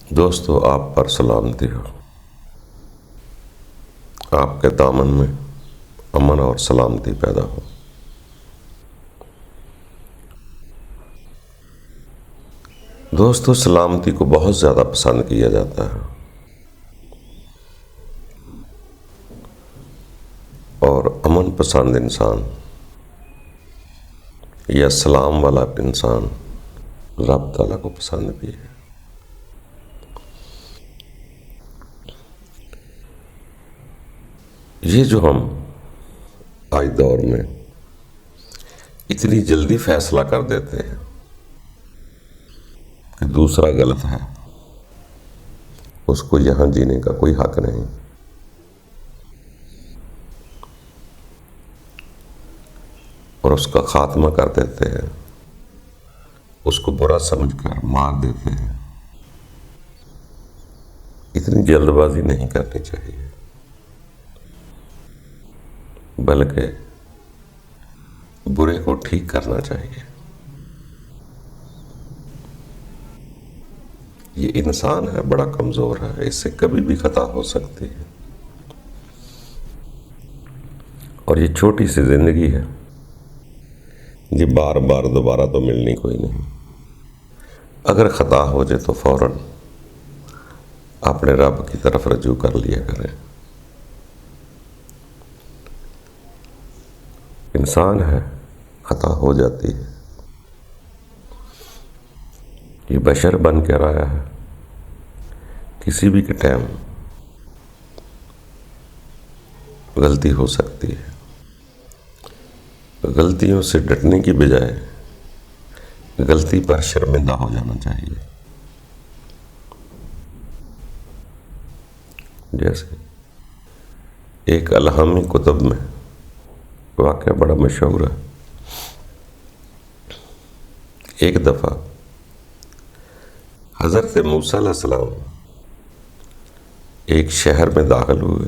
دوستو، آپ پر سلامتی ہو. آپ کے دامن میں امن اور سلامتی پیدا ہو. دوستو، سلامتی کو بہت زیادہ پسند کیا جاتا ہے اور امن پسند انسان یا سلام والا انسان رب تعالیٰ کو پسند بھی ہے. یہ جو ہم آج دور میں اتنی جلدی فیصلہ کر دیتے ہیں کہ دوسرا غلط ہے، اس کو یہاں جینے کا کوئی حق نہیں، اور اس کا خاتمہ کر دیتے ہیں، اس کو برا سمجھ کر مار دیتے ہیں. اتنی جلد بازی نہیں کرنی چاہیے، بلکہ برے کو ٹھیک کرنا چاہیے. یہ انسان ہے، بڑا کمزور ہے، اس سے کبھی بھی خطا ہو سکتی ہے، اور یہ چھوٹی سی زندگی ہے، یہ بار بار دوبارہ تو ملنی کوئی نہیں. اگر خطا ہو جائے تو فوراً اپنے رب کی طرف رجوع کر لیا کریں. انسان ہے، خطا ہو جاتی ہے، یہ بشر بن کے آیا ہے، کسی بھی کے ٹائم غلطی ہو سکتی ہے. غلطیوں سے ڈٹنے کی بجائے غلطی پر شرمندہ ہو جانا چاہیے. جیسے ایک الہامی کتب میں واقعہ بڑا مشہور ہے. ایک دفعہ حضرت موسیٰ علیہ السلام ایک شہر میں داخل ہوئے.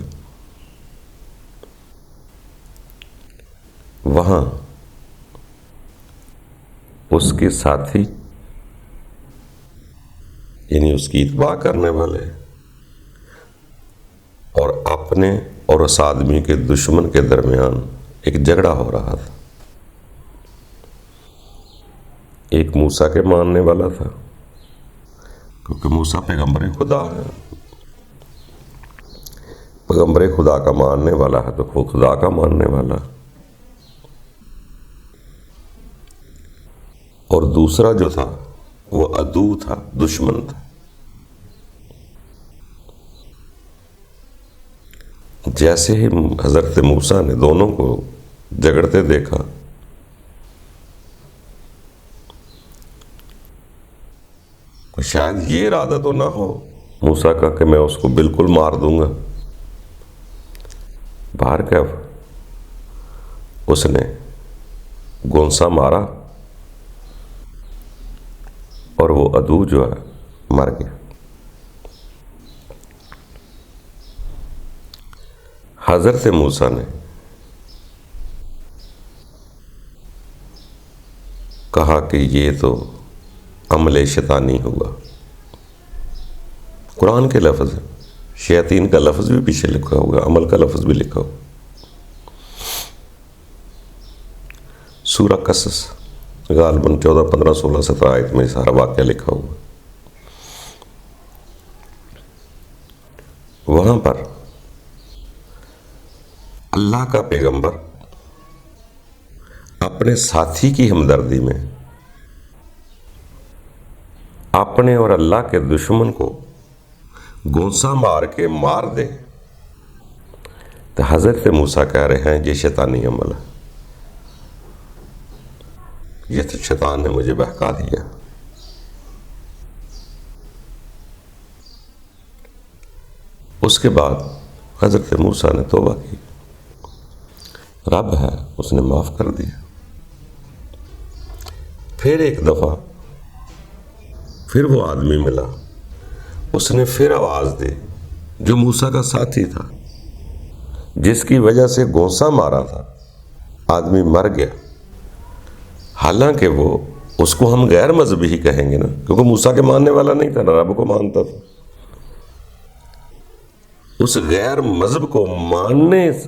وہاں اس کے ساتھی، یعنی اس کی اتباع کرنے والے، اور اپنے اور اس آدمی کے دشمن کے درمیان ایک جھگڑا ہو رہا تھا. ایک موسیٰ کے ماننے والا تھا، کیونکہ موسیٰ پیغمبر خدا ہے، پیغمبر خدا کا ماننے والا ہے تو وہ خدا کا ماننے والا. اور دوسرا جو تھا وہ عدو تھا، دشمن تھا. جیسے ہی حضرت موسیٰ نے دونوں کو جھگڑتے دیکھا، شاید یہ ارادہ تو نہ ہو موسیٰ کا کہ میں اس کو بالکل مار دوں گا. باہر کیا اس نے گونسا مارا اور وہ عدو جو ہے مر گیا. حضرت موسیٰ نے کہا کہ یہ تو عمل شیطانی ہوا. قرآن کے لفظ ہے، شیاطین کا لفظ بھی پیچھے لکھا ہوگا، عمل کا لفظ بھی لکھا ہوگا. سورہ قصص غالباً 14، 15، 16، 17 آیت میں سارا واقعہ لکھا ہوا. وہاں پر اللہ کا پیغمبر اپنے ساتھی کی ہمدردی میں اپنے اور اللہ کے دشمن کو گونسا مار کے مار دے تو حضرت موسیٰ کہہ رہے ہیں یہ شیطانی عمل ہے، یہ تو شیطان نے مجھے بہکا دیا. اس کے بعد حضرت موسیٰ نے توبہ کی، رب ہے اس نے معاف کر دیا. پھر ایک دفعہ پھر وہ آدمی ملا، اس نے پھر آواز دی، جو موسیٰ کا ساتھی تھا جس کی وجہ سے گونسا مارا تھا، آدمی مر گیا. حالانکہ وہ اس کو ہم غیر مذہبی ہی کہیں گے نا، کیونکہ موسیٰ کے ماننے والا نہیں تھا، رب کو مانتا تھا۔ اس غیر مذہب کو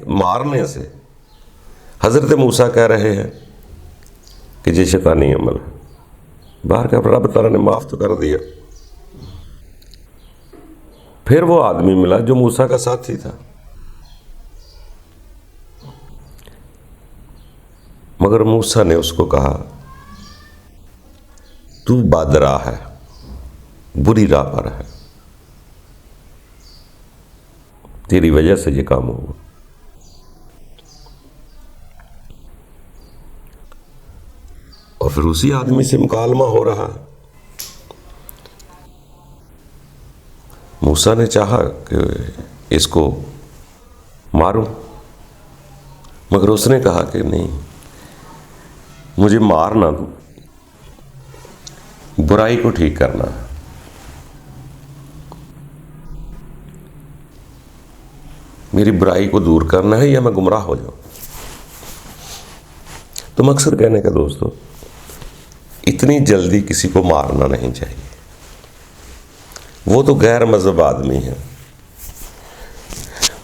مارنے سے حضرت موسیٰ کہہ رہے ہیں کہ یہ شیطانی عمل ہے۔ باہر کا رب تعالیٰ نے معاف تو کر دیا۔ پھر وہ آدمی ملا جو موسیٰ کا ساتھی تھا، مگر موسیٰ نے اس کو کہا تو بادراہ ہے، بری راہ پر ہے، تیری وجہ سے یہ کام ہوا۔ اور پھر اسی آدمی سے مکالمہ ہو رہا ہے۔ موسیٰ نے چاہا کہ اس کو ماروں، مگر اس نے کہا کہ نہیں، مجھے مار نہ دو، برائی کو ٹھیک کرنا ہے۔ میری برائی کو دور کرنا ہے یا میں گمراہ ہو جاؤں۔ تو مقصد کہنے کا دوستو، اتنی جلدی کسی کو مارنا نہیں چاہیے۔ وہ تو غیر مذہب آدمی ہے،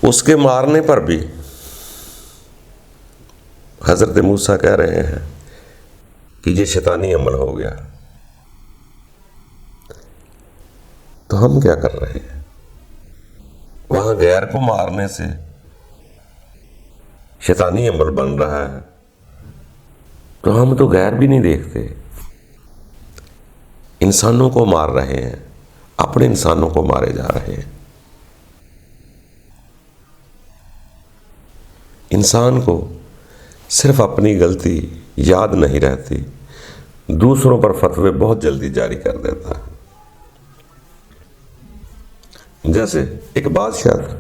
اس کے مارنے پر بھی حضرت موسیٰ کہہ رہے ہیں کہ یہ شیطانی عمل ہو گیا۔ تو ہم کیا کر رہے ہیں؟ وہاں غیر کو مارنے سے شیطانی عمل بن رہا ہے، تو ہم تو غیر بھی نہیں دیکھتے، انسانوں کو مار رہے ہیں، اپنے انسانوں کو مارے جا رہے ہیں۔ انسان کو صرف اپنی غلطی یاد نہیں رہتی، دوسروں پر فتوے بہت جلدی جاری کر دیتا ہے۔ جیسے ایک بادشاہ تھا،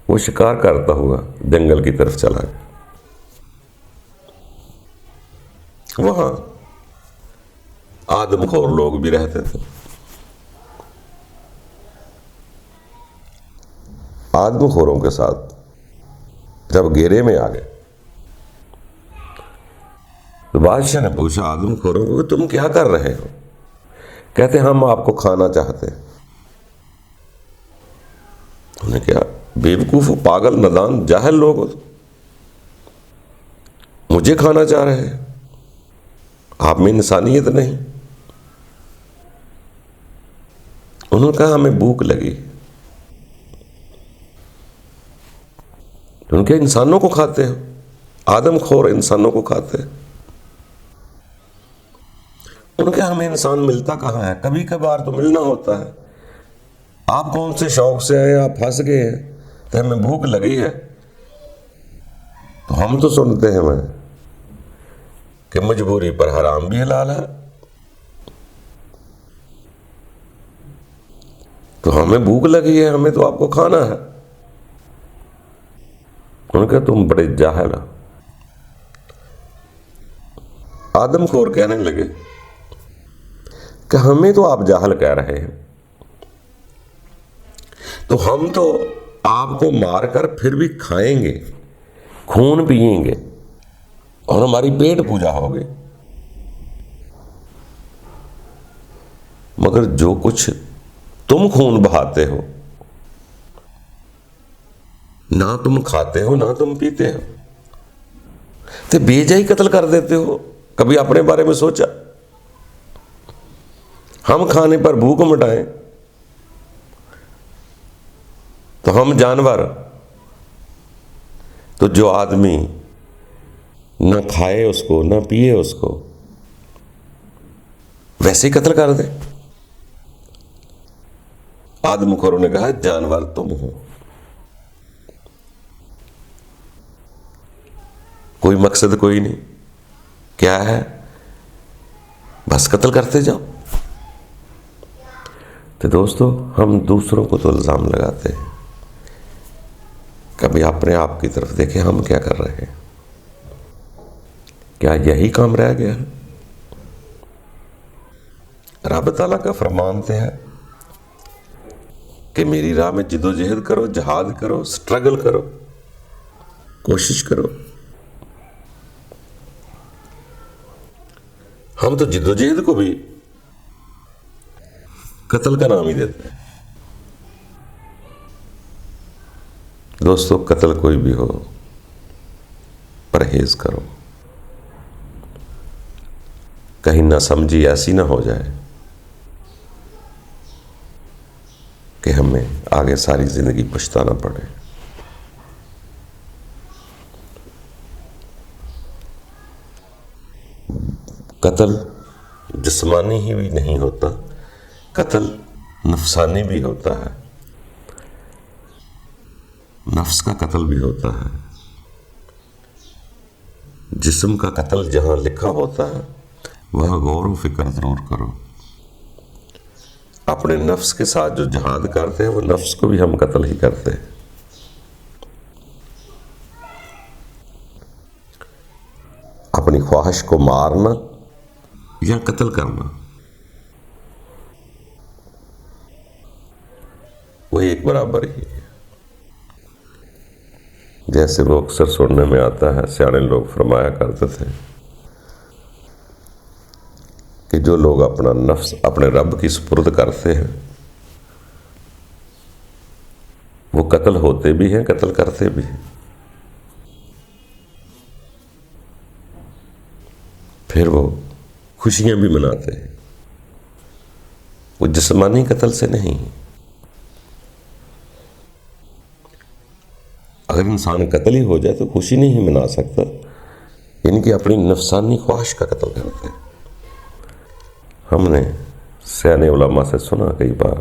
وہ شکار کرتا ہوا جنگل کی طرف چلا گیا۔ وہاں آدم خور لوگ بھی رہتے تھے۔ آدم خوروں کے ساتھ جب گھیرے میں آ گئے تو بادشاہ نے پوچھا آدم خوروں کو کہ تم کیا کر رہے ہو؟ کہتے ہم آپ کو کھانا چاہتے ہیں۔ انہوں نے کہا بیوقوف، پاگل، نادان، جاہل لوگ ہو، مجھے کھانا چاہ رہے ہیں، آپ میں انسانیت نہیں۔ انہوں نے کہا ہمیں بھوک لگی۔ ان کے انسانوں کو کھاتے ہیں، آدم خور انسانوں کو کھاتے ہیں۔ ان کے ہمیں انسان ملتا کہاں ہے؟ کبھی کبھار تو ملنا ہوتا ہے۔ آپ کون سے شوق سے آئے، آپ پھنس گئے ہیں تو ہمیں بھوک لگی ہے، تو ہم تو سنتے ہیں کہ مجبوری پر حرام بھی حلال ہے، تو ہمیں بھوک لگی ہے، ہمیں تو آپ کو کھانا ہے۔ ان کا تم بڑے جاہل ہو۔ آدم خور کہنے لگے کہ ہمیں تو آپ جاہل کہہ رہے ہیں، تو ہم تو آپ کو مار کر پھر بھی کھائیں گے، خون پئیں گے اور ہماری پیٹ پوجا ہوگی، مگر جو کچھ تم خون بہاتے ہو، نہ تم کھاتے ہو نہ تم پیتے ہو، تو بے جائی قتل کر دیتے ہو۔ کبھی اپنے بارے میں سوچا؟ ہم کھانے پر بھوک مٹائیں تو ہم جانور، تو جو آدمی نہ کھائے اس کو نہ پیے اس کو ویسے ہی قتل کر دے۔ آدم خوروں نے کہا جانور تم ہو، کوئی مقصد کوئی نہیں، کیا ہے بس قتل کرتے جاؤ۔ تو دوستو، ہم دوسروں کو تو الزام لگاتے ہیں، کبھی اپنے آپ کی طرف دیکھیں ہم کیا کر رہے ہیں؟ کیا یہی کام رہ گیا ہے؟ رب تعالیٰ کا فرمان ہے کہ میری راہ میں جد و جہد کرو، جہاد کرو، سٹرگل کرو، کوشش کرو۔ ہم تو جدوجہد کو بھی قتل کا نام ہی دیتے ہیں۔ دوستو، قتل کوئی بھی ہو، پرہیز کرو، کہیں نہ سمجھی ایسی نہ ہو جائے کہ ہمیں آگے ساری زندگی پچھتانا پڑے۔ قتل جسمانی ہی بھی نہیں ہوتا، قتل نفسانی بھی ہوتا ہے، نفس کا قتل بھی ہوتا ہے۔ جسم کا قتل جہاں لکھا ہوتا ہے وہاں غور و فکر ضرور کرو۔ اپنے نفس کے ساتھ جو جہاد کرتے ہیں وہ نفس کو بھی ہم قتل ہی کرتے ہیں۔ اپنی خواہش کو مارنا یا قتل کرنا وہی ایک برابر ہی ہے۔ جیسے وہ اکثر سننے میں آتا ہے، سیانے لوگ فرمایا کرتے تھے کہ جو لوگ اپنا نفس اپنے رب کی سپرد کرتے ہیں وہ قتل ہوتے بھی ہیں، قتل کرتے بھی ہیں۔ پھر وہ خوشیاں بھی مناتے ہیں، وہ جسمانی قتل سے نہیں۔ اگر انسان قتل ہی ہو جائے تو خوشی نہیں منا سکتا، یعنی کہ اپنی نفسانی خواہش کا قتل کرتے ہیں۔ ہم نے سیانے علماء سے سنا کئی بار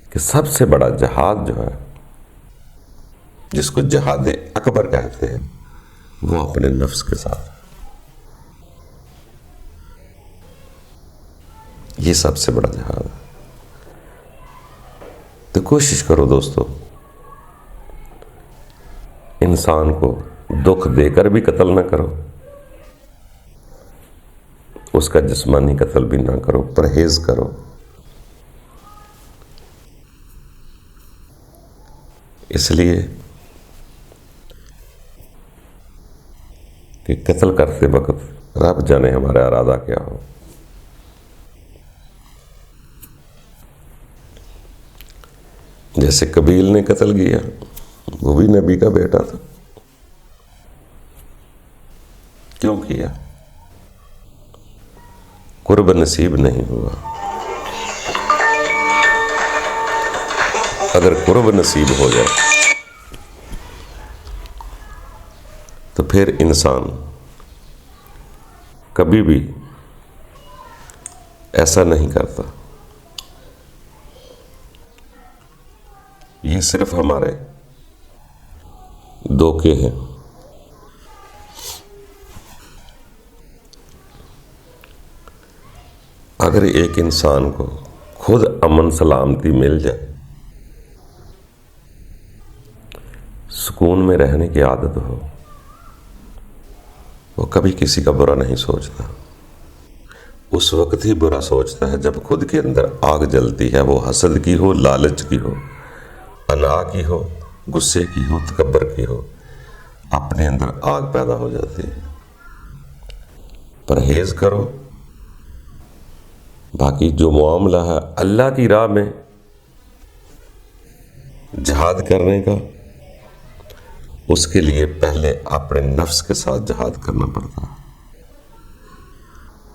کہ سب سے بڑا جہاد جو ہے، جس کو جہاد اکبر کہتے ہیں، وہ اپنے نفس کے ساتھ، یہ سب سے بڑا جہاد ہے۔ تو کوشش کرو دوستو، انسان کو دکھ دے کر بھی قتل نہ کرو، اس کا جسمانی قتل بھی نہ کرو، پرہیز کرو۔ اس لیے کہ قتل کرتے وقت رب جانے ہمارا ارادہ کیا ہو۔ جیسے قبیل نے قتل کیا، وہ بھی نبی کا بیٹا تھا، کیوں کیا؟ قرب نصیب نہیں ہوا۔ اگر قرب نصیب ہو جائے تو پھر انسان کبھی بھی ایسا نہیں کرتا۔ یہ صرف ہمارے دھوکے ہیں۔ اگر ایک انسان کو خود امن سلامتی مل جائے، سکون میں رہنے کی عادت ہو، وہ کبھی کسی کا برا نہیں سوچتا۔ اس وقت ہی برا سوچتا ہے جب خود کے اندر آگ جلتی ہے، وہ حسد کی ہو، لالچ کی ہو، انا کی ہو، غصے کی ہو، تکبر کی ہو، اپنے اندر آگ پیدا ہو جاتی ہے۔ پرہیز کرو۔ باقی جو معاملہ ہے اللہ کی راہ میں جہاد کرنے کا، اس کے لیے پہلے اپنے نفس کے ساتھ جہاد کرنا پڑتا ہے۔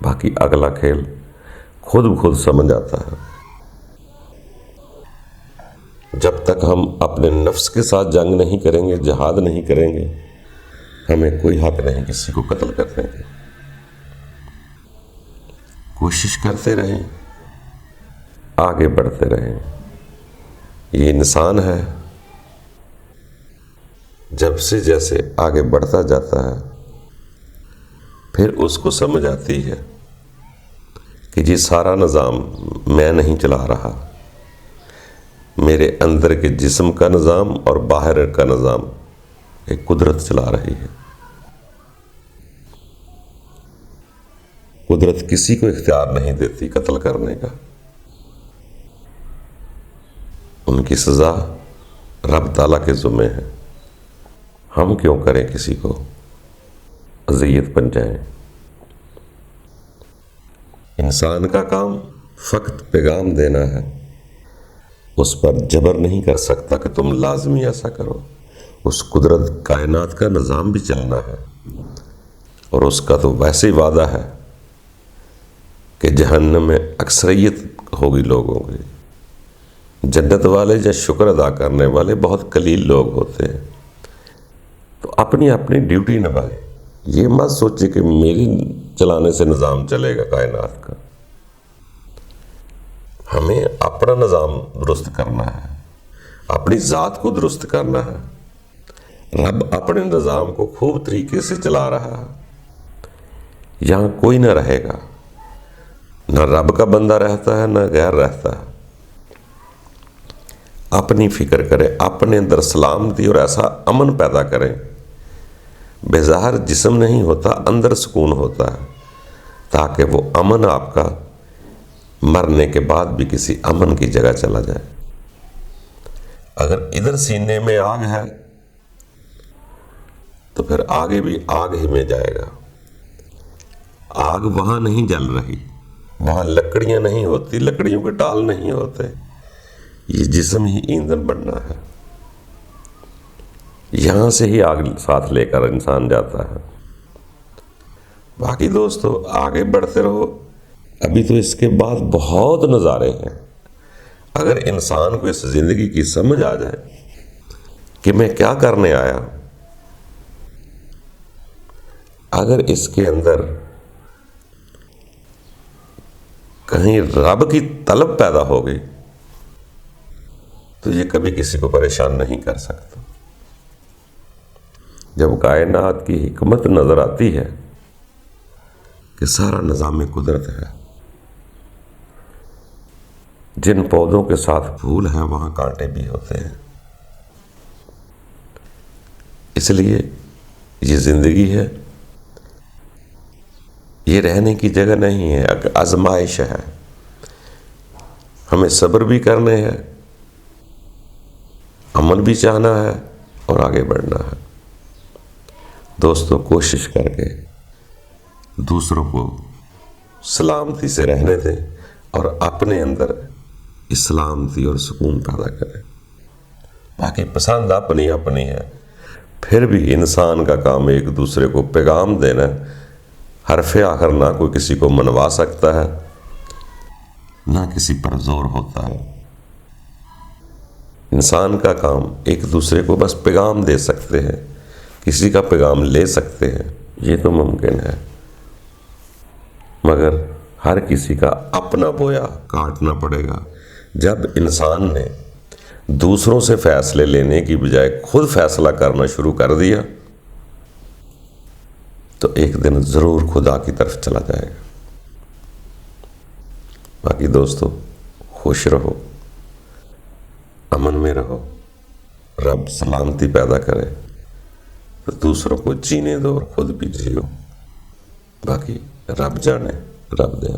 باقی اگلا کھیل خود بخود سمجھ آتا ہے۔ جب تک ہم اپنے نفس کے ساتھ جنگ نہیں کریں گے، جہاد نہیں کریں گے، ہمیں کوئی حق نہیں کسی کو قتل کرنے کی۔ کوشش کرتے رہیں، آگے بڑھتے رہیں۔ یہ انسان ہے، جب سے جیسے آگے بڑھتا جاتا ہے پھر اس کو سمجھ آتی ہے کہ یہ سارا نظام میں نہیں چلا رہا، میرے اندر کے جسم کا نظام اور باہر کا نظام ایک قدرت چلا رہی ہے۔ قدرت کسی کو اختیار نہیں دیتی قتل کرنے کا، ان کی سزا رب تعالیٰ کے ذمہ ہے۔ ہم کیوں کریں، کسی کو اذیت بن جائیں۔ انسان کا کام فقط پیغام دینا ہے، اس پر جبر نہیں کر سکتا کہ تم لازمی ایسا کرو۔ اس قدرت کائنات کا نظام بھی چلنا ہے، اور اس کا تو ویسے ہی وعدہ ہے کہ جہنم میں اکثریت ہوگی لوگوں کی، جنت والے یا شکر ادا کرنے والے بہت قلیل لوگ ہوتے ہیں۔ تو اپنی اپنی ڈیوٹی نبھائے، یہ مت سوچے کہ میری چلانے سے نظام چلے گا کائنات کا۔ ہمیں اپنا نظام درست کرنا ہے، اپنی ذات کو درست کرنا ہے۔ رب اپنے نظام کو خوب طریقے سے چلا رہا ہے، یہاں کوئی نہ رہے گا، نہ رب کا بندہ رہتا ہے نہ غیر رہتا ہے۔ اپنی فکر کرے، اپنے اندر سلامتی اور ایسا امن پیدا کریں۔ بظاہر جسم نہیں ہوتا، اندر سکون ہوتا ہے، تاکہ وہ امن آپ کا مرنے کے بعد بھی کسی امن کی جگہ چلا جائے۔ اگر ادھر سینے میں آگ ہے تو پھر آگے بھی آگ ہی میں جائے گا۔ آگ وہاں نہیں جل رہی، وہاں لکڑیاں نہیں ہوتی، لکڑیوں کے ٹال نہیں ہوتے، یہ جسم ہی ایندھن بننا ہے۔ یہاں سے ہی آگ ساتھ لے کر انسان جاتا ہے۔ باقی دوستو آگے بڑھتے رہو، ابھی تو اس کے بعد بہت نظارے ہیں۔ اگر انسان کو اس زندگی کی سمجھ آ جائے کہ میں کیا کرنے آیا، اگر اس کے اندر کہیں رب کی طلب پیدا ہو گئی تو یہ کبھی کسی کو پریشان نہیں کر سکتا۔ جب کائنات کی حکمت نظر آتی ہے کہ سارا نظام قدرت ہے، جن پودوں کے ساتھ پھول ہیں وہاں کانٹے بھی ہوتے ہیں، اس لیے یہ زندگی ہے، یہ رہنے کی جگہ نہیں ہے، آزمائش ہے۔ ہمیں صبر بھی کرنے ہے، عمل بھی چاہنا ہے اور آگے بڑھنا ہے۔ دوستوں کوشش کر کے دوسروں کو سلامتی سے رہنے دیں اور اپنے اندر سلامتی اور سکون پیدا کریں۔ باقی پسند اپنی اپنی ہے، پھر بھی انسان کا کام ایک دوسرے کو پیغام دینا۔ حرف آخر نہ کوئی کسی کو منوا سکتا ہے، نہ کسی پر زور ہوتا ہے۔ انسان کا کام ایک دوسرے کو بس پیغام دے سکتے ہیں، کسی کا پیغام لے سکتے ہیں، یہ تو ممکن ہے، مگر ہر کسی کا اپنا بویا کاٹنا پڑے گا۔ جب انسان نے دوسروں سے فیصلے لینے کی بجائے خود فیصلہ کرنا شروع کر دیا تو ایک دن ضرور خدا کی طرف چلا جائے گا۔ باقی دوستو خوش رہو، امن میں رہو، رب سلامتی پیدا کرے تو دوسروں کو جینے دو اور خود بھی جیو۔ باقی رب جانے، رب دے۔